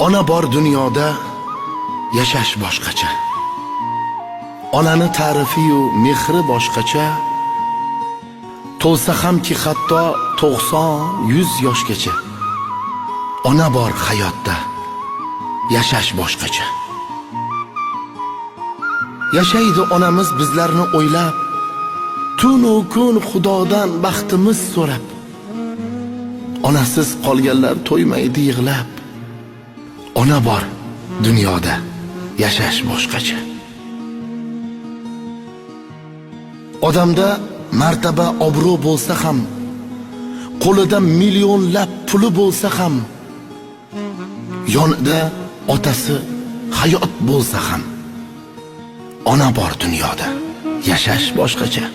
Ona bor dunyoda yashash boshqacha. Onani ta'rifi-yu mehri boshqacha. To'lsa hamki hatto 90-100 yoshgacha. Ona bor hayotda yashash boshqacha. Yashaydi onamiz bizlarni o'ylab, tun u kun Xudodan baxtimiz so'rab. Onasiz qolganlar to'ymaydi yig'lab. Ona bor dunyoda yashash boshqacha. Odamda martaba obro' bo'lsa ham, qo'lida millionlab puli bo'lsa ham, yonida otasi hayot bo'lsa ham, ona bor dunyoda yashash boshqacha.